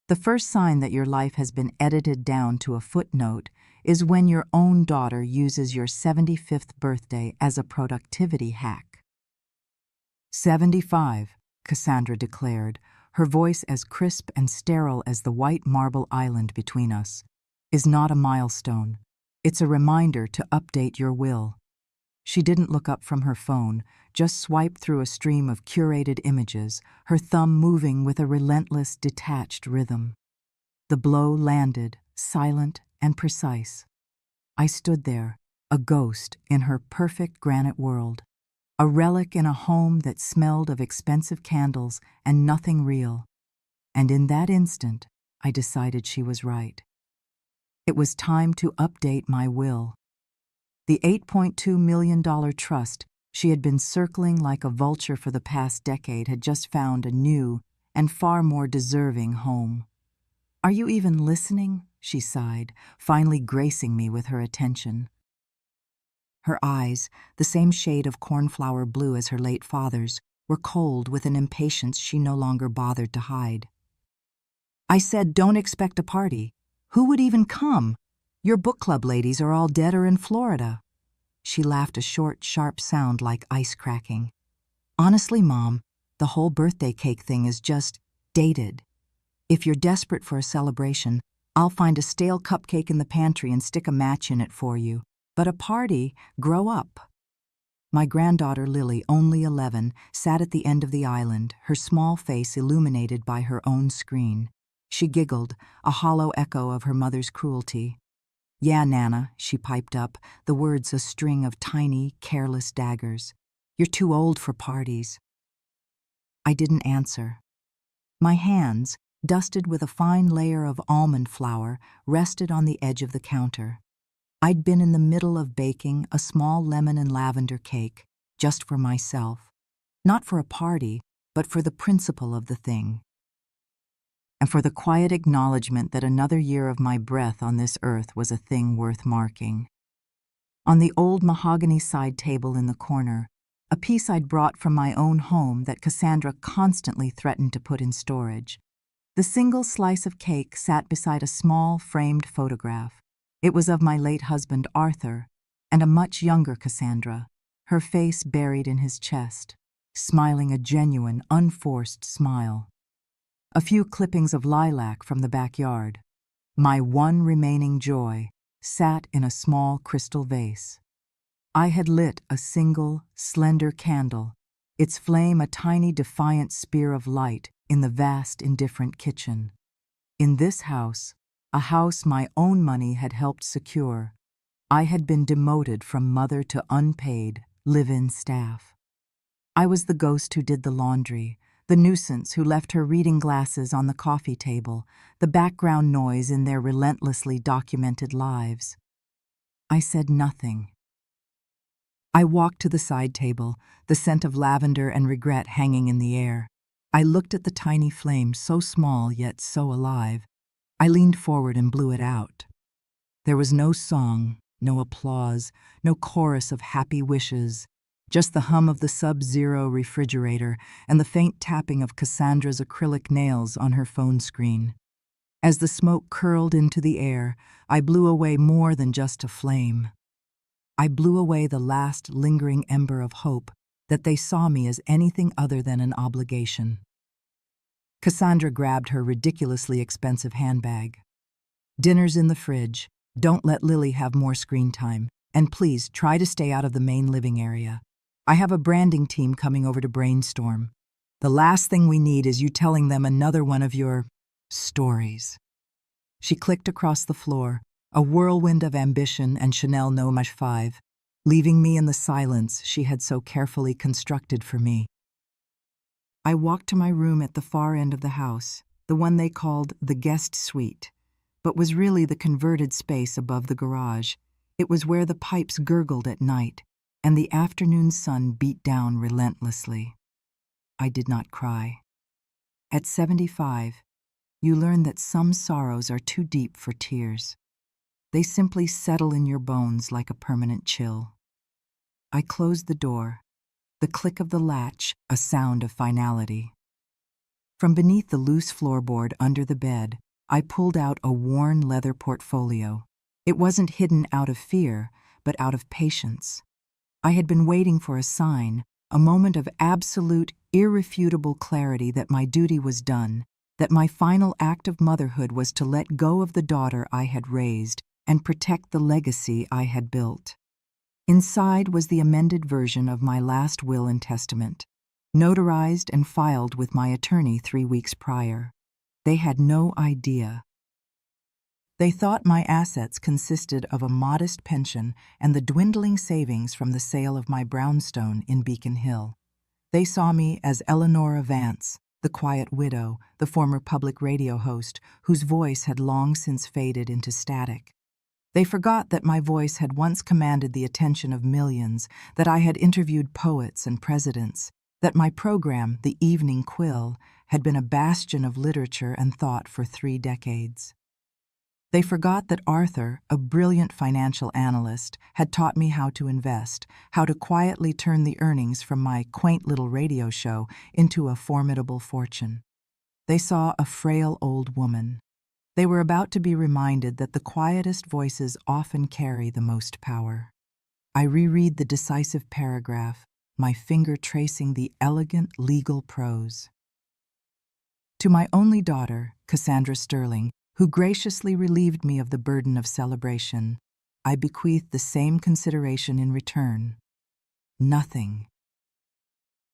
The first sign that your life has been edited down to a footnote is when your own daughter uses your 75th birthday as a productivity hack. 75, Cassandra declared, her voice as crisp and sterile as the white marble island between us, is not a milestone. It's a reminder to update your will. She didn't look up from her phone, just swiped through a stream of curated images, her thumb moving with a relentless, detached rhythm. The blow landed, silent and precise. I stood there, a ghost in her perfect granite world, a relic in a home that smelled of expensive candles and nothing real. And in that instant, I decided she was right. It was time to update my will. The $8.2 million trust she had been circling like a vulture for the past decade had just found a new and far more deserving home. "Are you even listening?" she sighed, finally gracing me with her attention. Her eyes, the same shade of cornflower blue as her late father's, were cold with an impatience she no longer bothered to hide. "I said don't expect a party. Who would even come? Your book club ladies are all dead or in Florida." She laughed, a short, sharp sound like ice cracking. "Honestly, Mom, the whole birthday cake thing is just dated. If you're desperate for a celebration, I'll find a stale cupcake in the pantry and stick a match in it for you. But a party, grow up." My granddaughter Lily, only 11, sat at the end of the island, her small face illuminated by her own screen. She giggled, a hollow echo of her mother's cruelty. "Yeah, Nana," she piped up, the words a string of tiny, careless daggers. "You're too old for parties." I didn't answer. My hands, dusted with a fine layer of almond flour, rested on the edge of the counter. I'd been in the middle of baking a small lemon and lavender cake, just for myself. Not for a party, but for the principle of the thing. And for the quiet acknowledgement that another year of my breath on this earth was a thing worth marking. On the old mahogany side table in the corner, a piece I'd brought from my own home that Cassandra constantly threatened to put in storage. The single slice of cake sat beside a small, framed photograph. It was of my late husband, Arthur, and a much younger Cassandra, her face buried in his chest, smiling a genuine, unforced smile. A few clippings of lilac from the backyard, my one remaining joy, sat in a small crystal vase. I had lit a single, slender candle, its flame a tiny defiant spear of light in the vast, indifferent kitchen. In this house, a house my own money had helped secure, I had been demoted from mother to unpaid, live-in staff. I was the ghost who did the laundry, the nuisance who left her reading glasses on the coffee table, the background noise in their relentlessly documented lives. I said nothing. I walked to the side table, the scent of lavender and regret hanging in the air. I looked at the tiny flame, so small yet so alive. I leaned forward and blew it out. There was no song, no applause, no chorus of happy wishes, just the hum of the Sub-Zero refrigerator and the faint tapping of Cassandra's acrylic nails on her phone screen. As the smoke curled into the air, I blew away more than just a flame. I blew away the last lingering ember of hope that they saw me as anything other than an obligation. Cassandra grabbed her ridiculously expensive handbag. "Dinner's in the fridge. Don't let Lily have more screen time. And please try to stay out of the main living area. I have a branding team coming over to brainstorm. The last thing we need is you telling them another one of your stories." She clicked across the floor, a whirlwind of ambition and Chanel Nomage 5, leaving me in the silence she had so carefully constructed for me. I walked to my room at the far end of the house, the one they called the guest suite, but was really the converted space above the garage. It was where the pipes gurgled at night, and the afternoon sun beat down relentlessly. I did not cry. At 75, you learn that some sorrows are too deep for tears. They simply settle in your bones like a permanent chill. I closed the door, the click of the latch a sound of finality. From beneath the loose floorboard under the bed, I pulled out a worn leather portfolio. It wasn't hidden out of fear, but out of patience. I had been waiting for a sign, a moment of absolute, irrefutable clarity that my duty was done, that my final act of motherhood was to let go of the daughter I had raised and protect the legacy I had built. Inside was the amended version of my last will and testament, notarized and filed with my attorney 3 weeks prior. They had no idea. They thought my assets consisted of a modest pension and the dwindling savings from the sale of my brownstone in Beacon Hill. They saw me as Eleanora Vance, the quiet widow, the former public radio host, whose voice had long since faded into static. They forgot that my voice had once commanded the attention of millions, that I had interviewed poets and presidents, that my program, The Evening Quill, had been a bastion of literature and thought for 3 decades. They forgot that Arthur, a brilliant financial analyst, had taught me how to invest, how to quietly turn the earnings from my quaint little radio show into a formidable fortune. They saw a frail old woman. They were about to be reminded that the quietest voices often carry the most power. I reread the decisive paragraph, my finger tracing the elegant legal prose. To my only daughter, Cassandra Sterling, who graciously relieved me of the burden of celebration, I bequeathed the same consideration in return: nothing.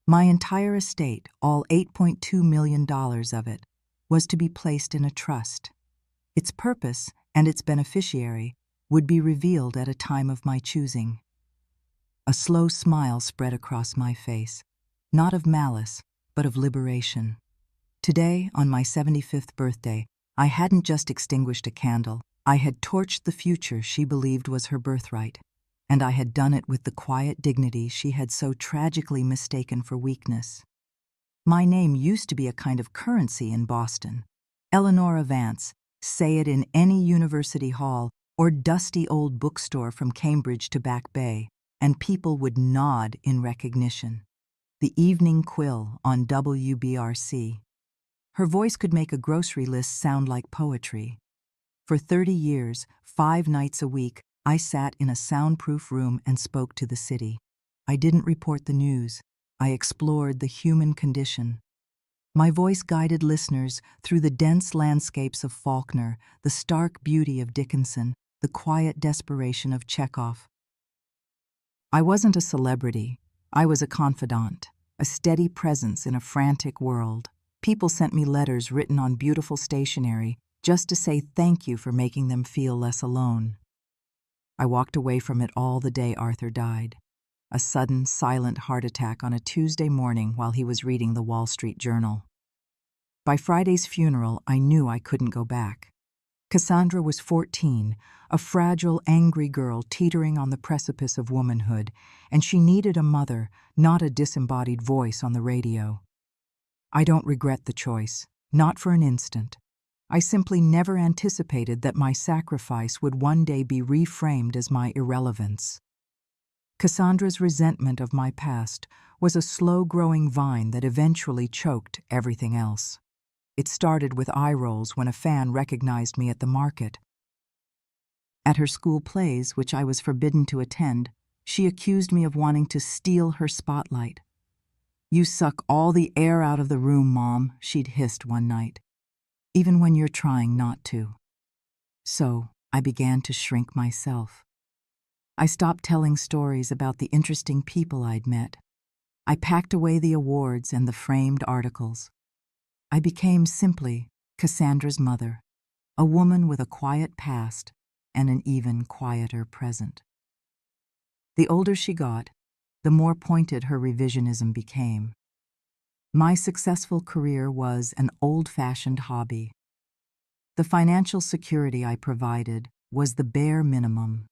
My entire estate, all $8.2 million of it, was to be placed in a trust. Its purpose and its beneficiary would be revealed at a time of my choosing. A slow smile spread across my face, not of malice, but of liberation. Today, on my 75th birthday, I hadn't just extinguished a candle, I had torched the future she believed was her birthright, and I had done it with the quiet dignity she had so tragically mistaken for weakness. My name used to be a kind of currency in Boston. Eleanora Vance, say it in any university hall or dusty old bookstore from Cambridge to Back Bay, and people would nod in recognition. The Evening Quill on WBRC. Her voice could make a grocery list sound like poetry. For 30 years, 5 nights a week, I sat in a soundproof room and spoke to the city. I didn't report the news. I explored the human condition. My voice guided listeners through the dense landscapes of Faulkner, the stark beauty of Dickinson, the quiet desperation of Chekhov. I wasn't a celebrity. I was a confidant, a steady presence in a frantic world. People sent me letters written on beautiful stationery just to say thank you for making them feel less alone. I walked away from it all the day Arthur died. A sudden, silent heart attack on a Tuesday morning while he was reading the Wall Street Journal. By Friday's funeral, I knew I couldn't go back. Cassandra was 14, a fragile, angry girl teetering on the precipice of womanhood, and she needed a mother, not a disembodied voice on the radio. I don't regret the choice, not for an instant. I simply never anticipated that my sacrifice would one day be reframed as my irrelevance. Cassandra's resentment of my past was a slow-growing vine that eventually choked everything else. It started with eye rolls when a fan recognized me at the market. At her school plays, which I was forbidden to attend, she accused me of wanting to steal her spotlight. "You suck all the air out of the room, Mom," she'd hissed one night, "even when you're trying not to." So I began to shrink myself. I stopped telling stories about the interesting people I'd met. I packed away the awards and the framed articles. I became simply Cassandra's mother, a woman with a quiet past and an even quieter present. The older she got, the more pointed her revisionism became. My successful career was an old-fashioned hobby. The financial security I provided was the bare minimum.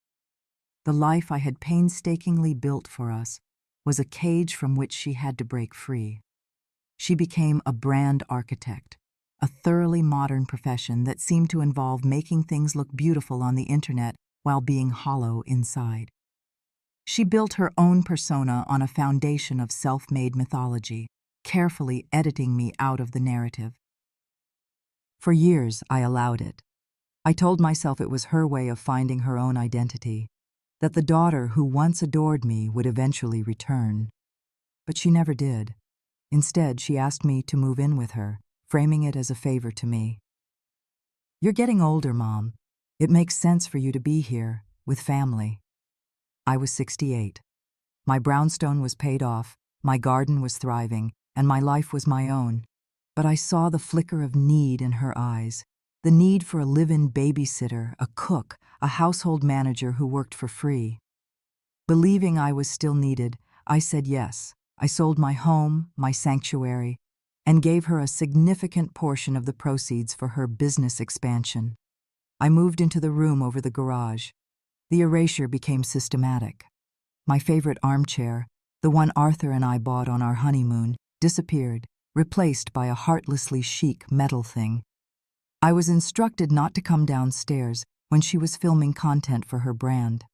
The life I had painstakingly built for us was a cage from which she had to break free. She became a brand architect, a thoroughly modern profession that seemed to involve making things look beautiful on the internet while being hollow inside. She built her own persona on a foundation of self-made mythology, carefully editing me out of the narrative. For years, I allowed it. I told myself it was her way of finding her own identity, that the daughter who once adored me would eventually return. But she never did. Instead, she asked me to move in with her, framing it as a favor to me. "You're getting older, Mom. It makes sense for you to be here, with family." I was 68. My brownstone was paid off, my garden was thriving, and my life was my own. But I saw the flicker of need in her eyes, the need for a live-in babysitter, a cook, a household manager who worked for free. Believing I was still needed, I said yes. I sold my home, my sanctuary, and gave her a significant portion of the proceeds for her business expansion. I moved into the room over the garage. The erasure became systematic. My favorite armchair, the one Arthur and I bought on our honeymoon, disappeared, replaced by a heartlessly chic metal thing. I was instructed not to come downstairs when she was filming content for her brand.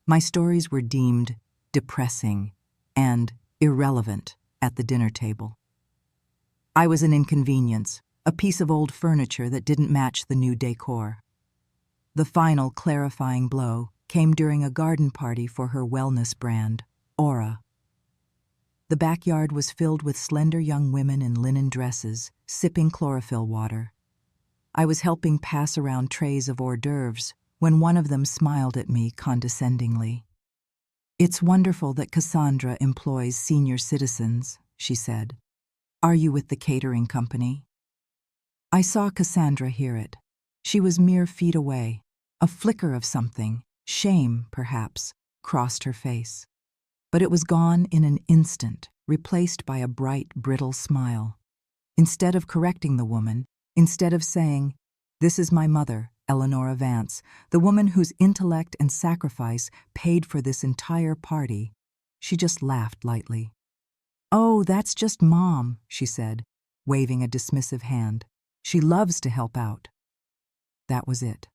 My stories were deemed depressing and irrelevant at the dinner table. I was an inconvenience, a piece of old furniture that didn't match the new decor. The final clarifying blow came during a garden party for her wellness brand, Aura. The backyard was filled with slender young women in linen dresses, sipping chlorophyll water. I was helping pass around trays of hors d'oeuvres when one of them smiled at me condescendingly. "It's wonderful that Cassandra employs senior citizens," she said. "Are you with the catering company?" I saw Cassandra hear it. She was mere feet away. A flicker of something, shame perhaps, crossed her face. But it was gone in an instant, replaced by a bright, brittle smile. Instead of correcting the woman, instead of saying, "This is my mother, Eleanora Vance, the woman whose intellect and sacrifice paid for this entire party," she just laughed lightly. "Oh, that's just Mom," she said, waving a dismissive hand. "She loves to help out." That was it.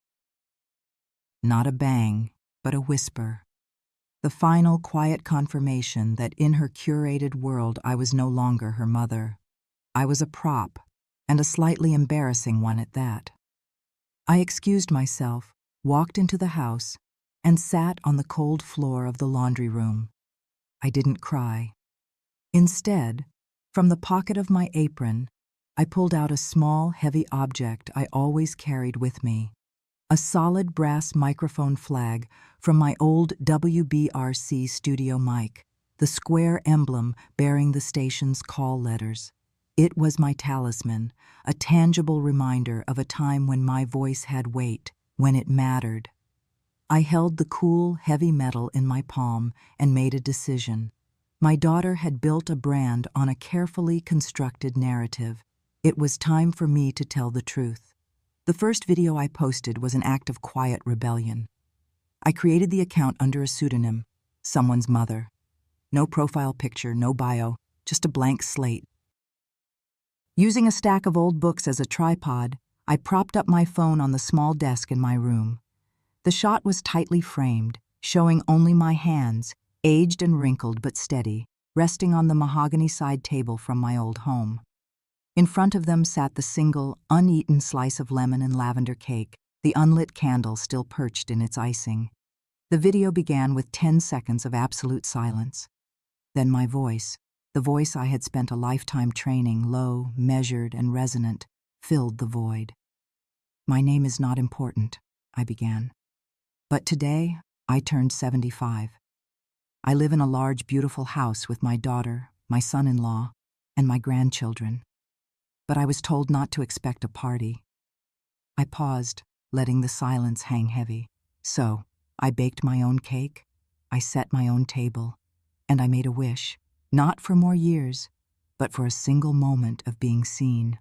Not a bang, but a whisper. The final quiet confirmation that in her curated world I was no longer her mother. I was a prop, and a slightly embarrassing one at that. I excused myself, walked into the house, and sat on the cold floor of the laundry room. I didn't cry. Instead, from the pocket of my apron, I pulled out a small, heavy object I always carried with me. A solid brass microphone flag from my old WBRC studio mic, the square emblem bearing the station's call letters. It was my talisman, a tangible reminder of a time when my voice had weight, when it mattered. I held the cool, heavy metal in my palm and made a decision. My daughter had built a brand on a carefully constructed narrative. It was time for me to tell the truth. The first video I posted was an act of quiet rebellion. I created the account under a pseudonym, someone's mother. No profile picture, no bio, just a blank slate. Using a stack of old books as a tripod, I propped up my phone on the small desk in my room. The shot was tightly framed, showing only my hands, aged and wrinkled but steady, resting on the mahogany side table from my old home. In front of them sat the single, uneaten slice of lemon and lavender cake, the unlit candle still perched in its icing. The video began with 10 seconds of absolute silence. Then my voice, the voice I had spent a lifetime training, low, measured, and resonant, filled the void. "My name is not important," I began. "But today, I turned 75. I live in a large, beautiful house with my daughter, my son-in-law, and my grandchildren. But I was told not to expect a party." I paused, letting the silence hang heavy. So, I baked my own cake, I set my own table, and I made a wish, not for more years, but for a single moment of being seen.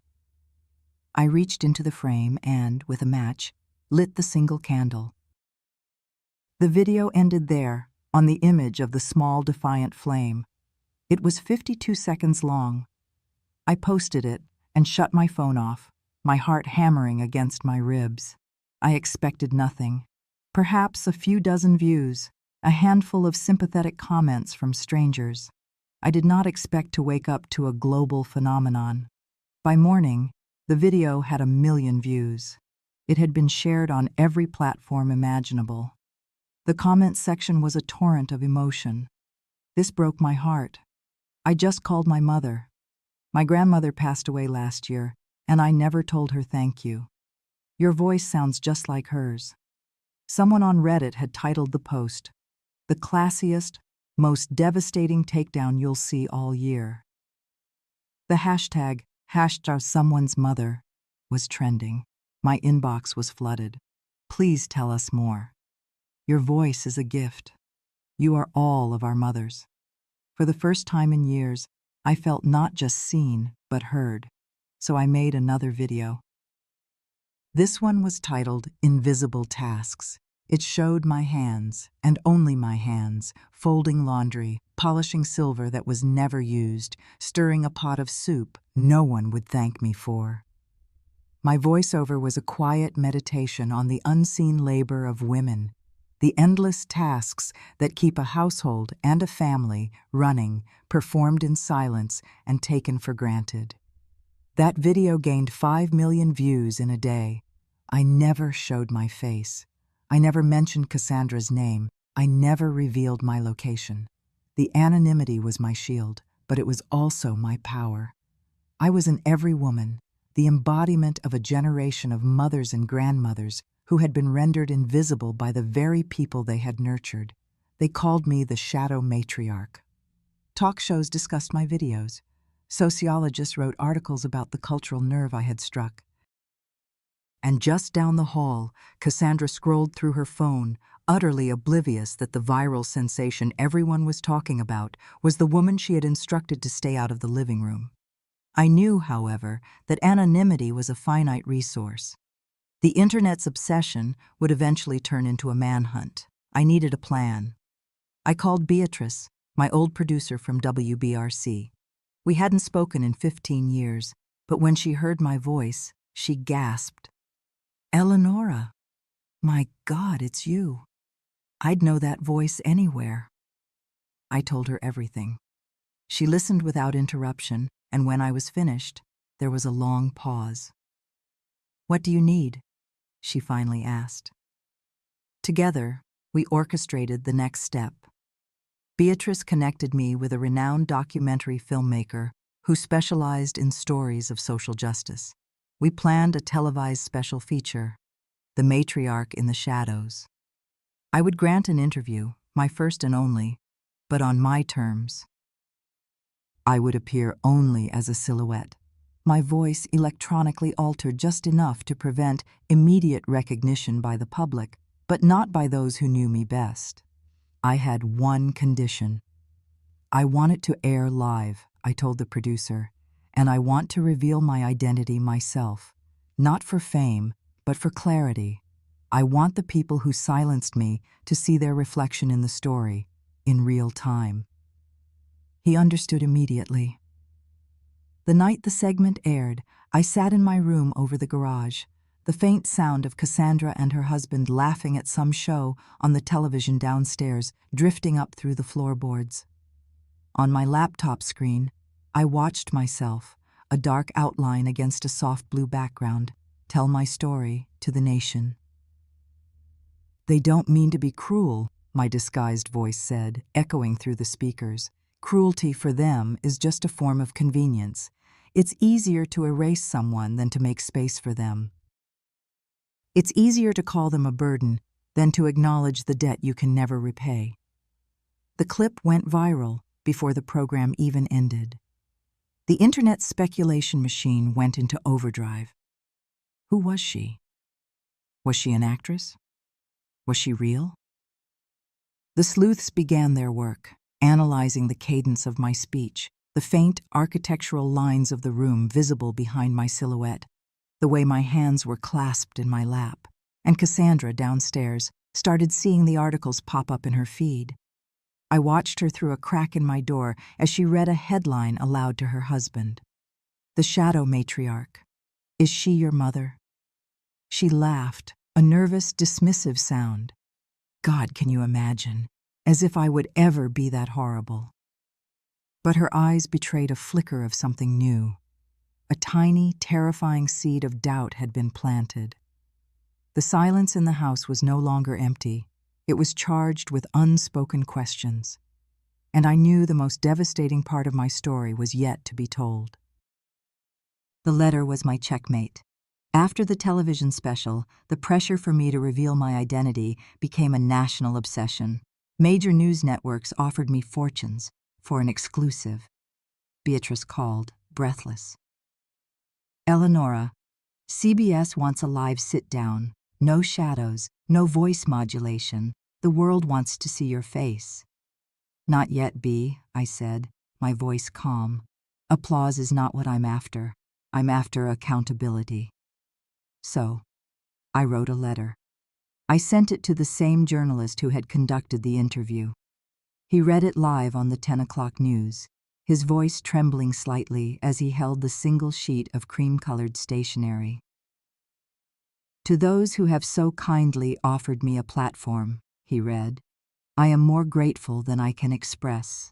I reached into the frame and, with a match, lit the single candle. The video ended there, on the image of the small, defiant flame. It was 52 seconds long. I posted it and shut my phone off, my heart hammering against my ribs. I expected nothing. Perhaps a few dozen views, a handful of sympathetic comments from strangers. I did not expect to wake up to a global phenomenon. By morning, the video had 1 million views. It had been shared on every platform imaginable. The comment section was a torrent of emotion. This broke my heart. I just called my mother. My grandmother passed away last year, and I never told her thank you. Your voice sounds just like hers. Someone on Reddit had titled the post, "The classiest, most devastating takedown you'll see all year." The hashtag #someone's mother was trending. My inbox was flooded. Please tell us more. Your voice is a gift. You are all of our mothers. For the first time in years, I felt not just seen, but heard. So I made another video. This one was titled Invisible Tasks. It showed my hands, and only my hands, folding laundry, polishing silver that was never used, stirring a pot of soup no one would thank me for. My voiceover was a quiet meditation on the unseen labor of women, the endless tasks that keep a household and a family running, performed in silence and taken for granted. That video gained 5 million views in a day. I never showed my face. I never mentioned Cassandra's name. I never revealed my location. The anonymity was my shield, but it was also my power. I was in every woman, the embodiment of a generation of mothers and grandmothers who had been rendered invisible by the very people they had nurtured. They called me the shadow matriarch. Talk shows discussed my videos. Sociologists wrote articles about the cultural nerve I had struck. And just down the hall, Cassandra scrolled through her phone, utterly oblivious that the viral sensation everyone was talking about was the woman she had instructed to stay out of the living room. I knew, however, that anonymity was a finite resource. The internet's obsession would eventually turn into a manhunt. I needed a plan. I called Beatrice, my old producer from WBRC. We hadn't spoken in 15 years, but when she heard my voice, she gasped. "Eleonora, my God, it's you. I'd know that voice anywhere." I told her everything. She listened without interruption, and when I was finished, there was a long pause. "What do you need?" she finally asked. Together, we orchestrated the next step. Beatrice connected me with a renowned documentary filmmaker who specialized in stories of social justice. We planned a televised special feature, The Matriarch in the Shadows. I would grant an interview, my first and only, but on my terms. I would appear only as a silhouette, my voice electronically altered just enough to prevent immediate recognition by the public, but not by those who knew me best. I had one condition. I want it to air live, I told the producer, and I want to reveal my identity myself, not for fame, but for clarity. I want the people who silenced me to see their reflection in the story, in real time. He understood immediately. The night the segment aired, I sat in my room over the garage, the faint sound of Cassandra and her husband laughing at some show on the television downstairs drifting up through the floorboards. On my laptop screen, I watched myself, a dark outline against a soft blue background, tell my story to the nation. "They don't mean to be cruel," my disguised voice said, echoing through the speakers. "Cruelty for them is just a form of convenience. It's easier to erase someone than to make space for them. It's easier to call them a burden than to acknowledge the debt you can never repay." The clip went viral before the program even ended. The internet speculation machine went into overdrive. Who was she? Was she an actress? Was she real? The sleuths began their work, analyzing the cadence of my speech, the faint architectural lines of the room visible behind my silhouette, the way my hands were clasped in my lap, and Cassandra downstairs started seeing the articles pop up in her feed. I watched her through a crack in my door as she read a headline aloud to her husband. "The Shadow Matriarch. Is she your mother?" She laughed, a nervous, dismissive sound. God, can you imagine? As if I would ever be that horrible. but her eyes betrayed a flicker of something new. A tiny, terrifying seed of doubt had been planted. The silence in the house was no longer empty. It was charged with unspoken questions. And I knew the most devastating part of my story was yet to be told. The letter was my checkmate. After the television special, the pressure for me to reveal my identity became a national obsession. Major news networks offered me fortunes for an exclusive. Beatrice called, breathless. Eleonora, CBS wants a live sit-down. No shadows, no voice modulation. The world wants to see your face. Not yet, B, I said, my voice calm. Applause is not what I'm after. I'm after accountability. So, I wrote a letter. I sent it to the same journalist who had conducted the interview. He read it live on the 10 o'clock news, his voice trembling slightly as he held the single sheet of cream-colored stationery. To those who have so kindly offered me a platform, he read, I am more grateful than I can express.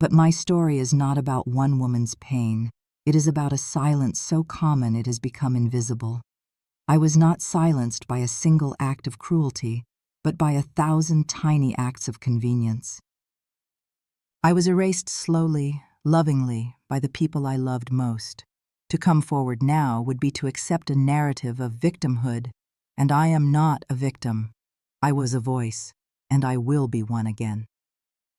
But my story is not about one woman's pain. It is about a silence so common it has become invisible. I was not silenced by a single act of cruelty, but by 1,000 tiny acts of convenience. I was erased slowly, lovingly, by the people I loved most. To come forward now would be to accept a narrative of victimhood, and I am not a victim. I was a voice, and I will be one again.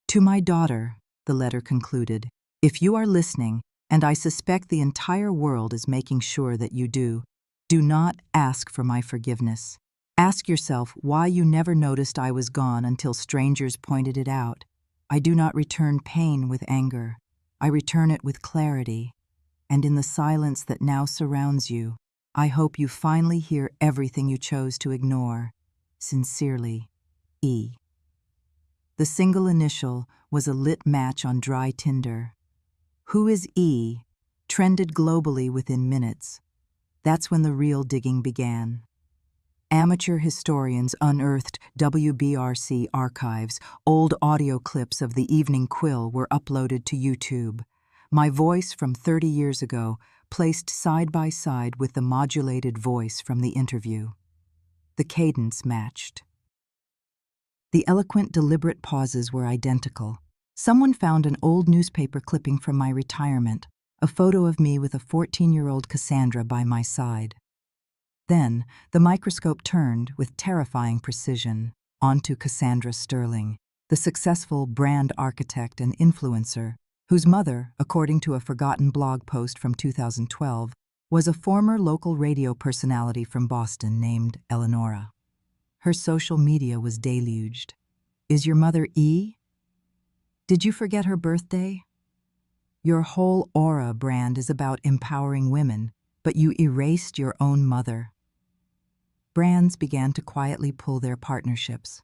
To my daughter, the letter concluded, if you are listening, and I suspect the entire world is making sure that you do not ask for my forgiveness. Ask yourself why you never noticed I was gone until strangers pointed it out. I do not return pain with anger. I return it with clarity. And in the silence that now surrounds you, I hope you finally hear everything you chose to ignore. Sincerely, E. The single initial was a lit match on dry tinder. Who is E? Trended globally within minutes. That's when the real digging began. Amateur historians unearthed WBRC archives. Old audio clips of the Evening Quill were uploaded to YouTube. My voice from 30 years ago placed side by side with the modulated voice from the interview. The cadence matched. The eloquent, deliberate pauses were identical. Someone found an old newspaper clipping from my retirement, a photo of me with a 14-year-old Cassandra by my side. Then, the microscope turned with terrifying precision onto Cassandra Sterling, the successful brand architect and influencer, whose mother, according to a forgotten blog post from 2012, was a former local radio personality from Boston named Eleonora. Her social media was deluged. Is your mother E? Did you forget her birthday? Your whole Aura brand is about empowering women, but you erased your own mother. Brands began to quietly pull their partnerships.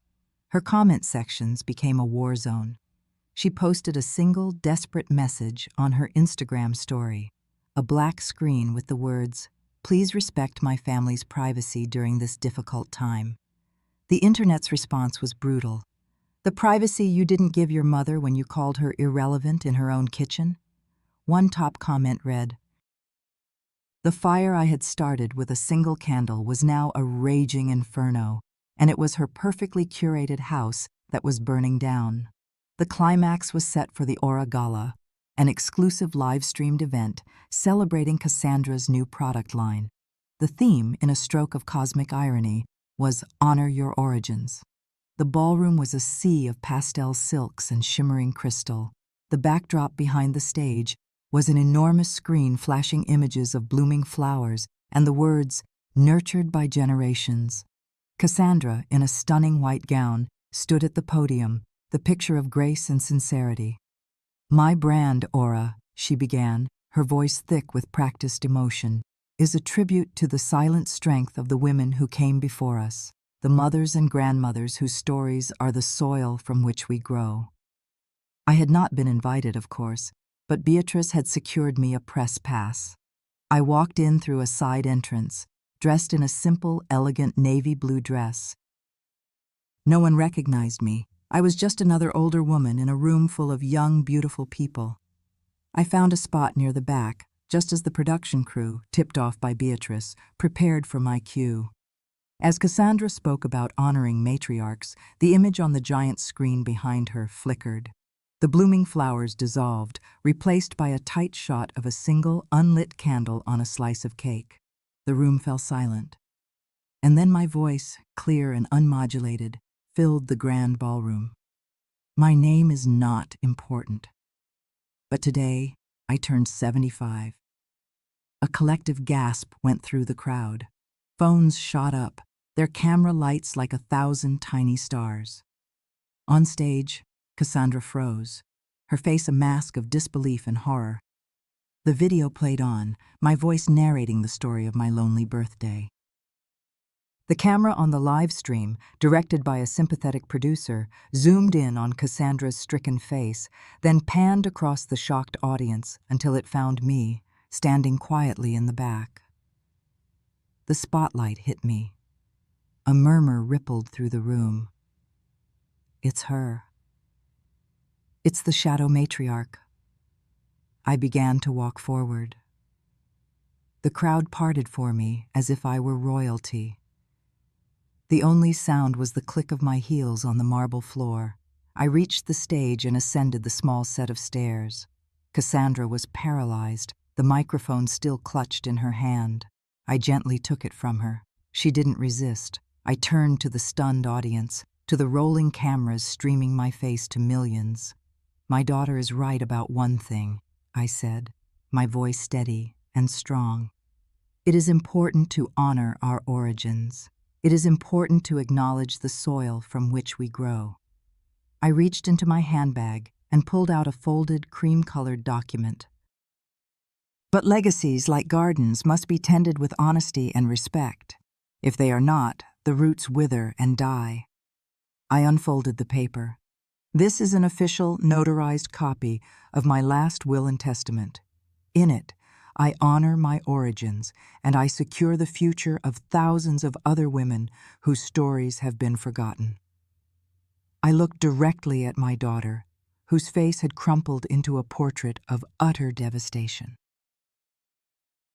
Her comment sections became a war zone. She posted a single, desperate message on her Instagram story, a black screen with the words, "Please respect my family's privacy during this difficult time." The internet's response was brutal. The privacy you didn't give your mother when you called her irrelevant in her own kitchen? One top comment read, "The fire I had started with a single candle was now a raging inferno, and it was her perfectly curated house that was burning down." The climax was set for the Aura Gala, an exclusive live-streamed event celebrating Cassandra's new product line. The theme, in a stroke of cosmic irony, was Honor Your Origins. The ballroom was a sea of pastel silks and shimmering crystal. The backdrop behind the stage was an enormous screen flashing images of blooming flowers and the words, "Nurtured by Generations." Cassandra, in a stunning white gown, stood at the podium, the picture of grace and sincerity. "My brand, Aura," she began, her voice thick with practiced emotion, "is a tribute to the silent strength of the women who came before us, the mothers and grandmothers whose stories are the soil from which we grow." I had not been invited, of course, but Beatrice had secured me a press pass. I walked in through a side entrance, dressed in a simple, elegant navy blue dress. No one recognized me, I was just another older woman in a room full of young, beautiful people. I found a spot near the back, just as the production crew, tipped off by Beatrice, prepared for my cue. As Cassandra spoke about honoring matriarchs, the image on the giant screen behind her flickered. The blooming flowers dissolved, replaced by a tight shot of a single, unlit candle on a slice of cake. The room fell silent. And then my voice, clear and unmodulated, filled the grand ballroom. My name is not important. But today, I turned 75. A collective gasp went through the crowd. Phones shot up, their camera lights like 1,000 tiny stars. On stage, Cassandra froze, her face a mask of disbelief and horror. The video played on, my voice narrating the story of my lonely birthday. The camera on the live stream, directed by a sympathetic producer, zoomed in on Cassandra's stricken face, then panned across the shocked audience until it found me, standing quietly in the back. The spotlight hit me. A murmur rippled through the room. It's her. It's the shadow matriarch. I began to walk forward. The crowd parted for me as if I were royalty. The only sound was the click of my heels on the marble floor. I reached the stage and ascended the small set of stairs. Cassandra was paralyzed, the microphone still clutched in her hand. I gently took it from her. She didn't resist. I turned to the stunned audience, to the rolling cameras streaming my face to millions. My daughter is right about one thing, I said, my voice steady and strong. It is important to honor our origins. It is important to acknowledge the soil from which we grow. I reached into my handbag and pulled out a folded, cream-colored document. But legacies, like gardens, must be tended with honesty and respect. If they are not, the roots wither and die. I unfolded the paper. This is an official, notarized copy of my last will and testament. In it, I honor my origins, and I secure the future of thousands of other women whose stories have been forgotten. I looked directly at my daughter, whose face had crumpled into a portrait of utter devastation.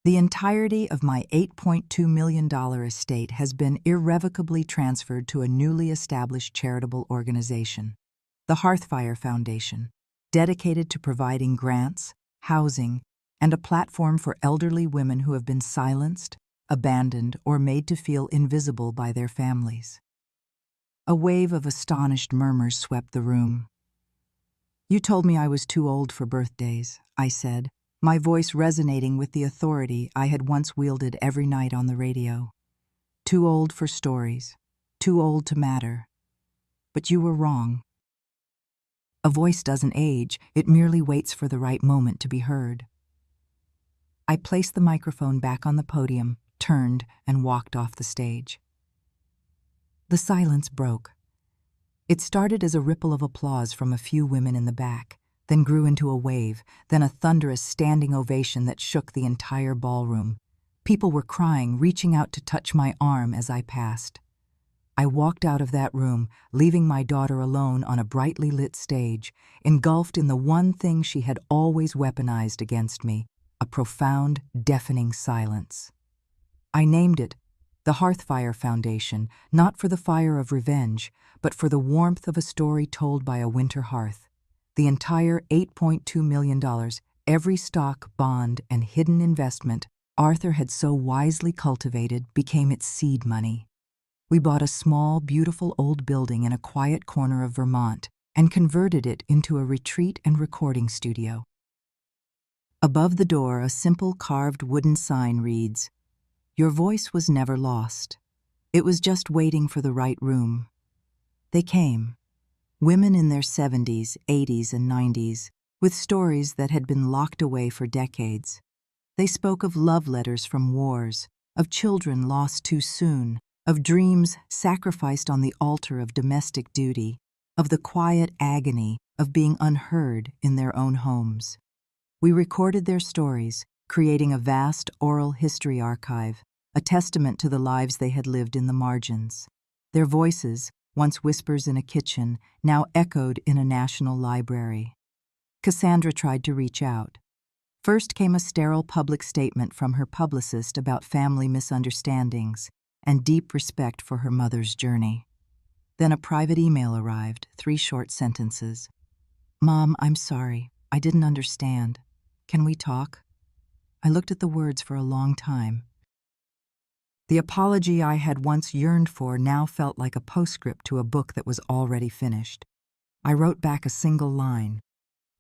The entirety of my $8.2 million estate has been irrevocably transferred to a newly established charitable organization, the Hearthfire Foundation, dedicated to providing grants, housing, and a platform for elderly women who have been silenced, abandoned, or made to feel invisible by their families. A wave of astonished murmurs swept the room. "You told me I was too old for birthdays," I said, my voice resonating with the authority I had once wielded every night on the radio. Too old for stories, too old to matter. But you were wrong. A voice doesn't age, it merely waits for the right moment to be heard. I placed the microphone back on the podium, turned, and walked off the stage. The silence broke. It started as a ripple of applause from a few women in the back, then grew into a wave, then a thunderous standing ovation that shook the entire ballroom. People were crying, reaching out to touch my arm as I passed. I walked out of that room, leaving my daughter alone on a brightly lit stage, engulfed in the one thing she had always weaponized against me, a profound, deafening silence. I named it the Hearthfire Foundation, not for the fire of revenge, but for the warmth of a story told by a winter hearth. The entire $8.2 million, every stock, bond, and hidden investment Arthur had so wisely cultivated became its seed money. We bought a small, beautiful old building in a quiet corner of Vermont and converted it into a retreat and recording studio. Above the door, a simple carved wooden sign reads, "Your voice was never lost. It was just waiting for the right room." They came. Women in their 70s, 80s, and 90s, with stories that had been locked away for decades. They spoke of love letters from wars, of children lost too soon, of dreams sacrificed on the altar of domestic duty, of the quiet agony of being unheard in their own homes. We recorded their stories, creating a vast oral history archive, a testament to the lives they had lived in the margins. Their voices, once whispers in a kitchen, now echoed in a national library. Cassandra tried to reach out. First came a sterile public statement from her publicist about family misunderstandings and deep respect for her mother's journey. Then a private email arrived, 3 short sentences. "Mom, I'm sorry. I didn't understand. Can we talk?" I looked at the words for a long time. The apology I had once yearned for now felt like a postscript to a book that was already finished. I wrote back a single line.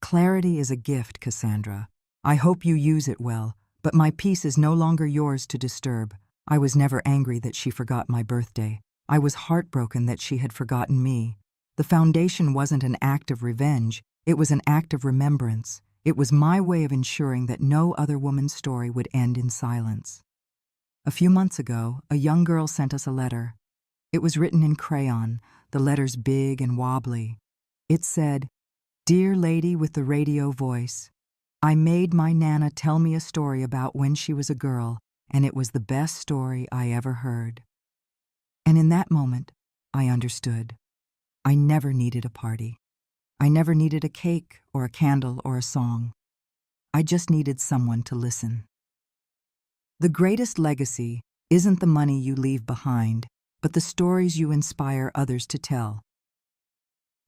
"Clarity is a gift, Cassandra. I hope you use it well, but my peace is no longer yours to disturb. I was never angry that she forgot my birthday. I was heartbroken that she had forgotten me. The foundation wasn't an act of revenge, it was an act of remembrance. It was my way of ensuring that no other woman's story would end in silence." A few months ago, a young girl sent us a letter. It was written in crayon, the letters big and wobbly. It said, "Dear lady with the radio voice, I made my Nana tell me a story about when she was a girl, and it was the best story I ever heard." And in that moment, I understood. I never needed a party. I never needed a cake or a candle or a song. I just needed someone to listen. The greatest legacy isn't the money you leave behind, but the stories you inspire others to tell.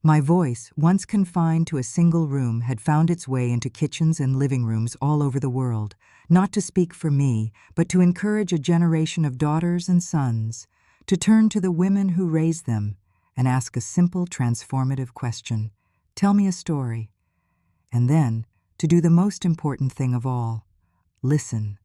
My voice, once confined to a single room, had found its way into kitchens and living rooms all over the world, not to speak for me, but to encourage a generation of daughters and sons to turn to the women who raised them and ask a simple, transformative question: "Tell me a story." And then, to do the most important thing of all: listen.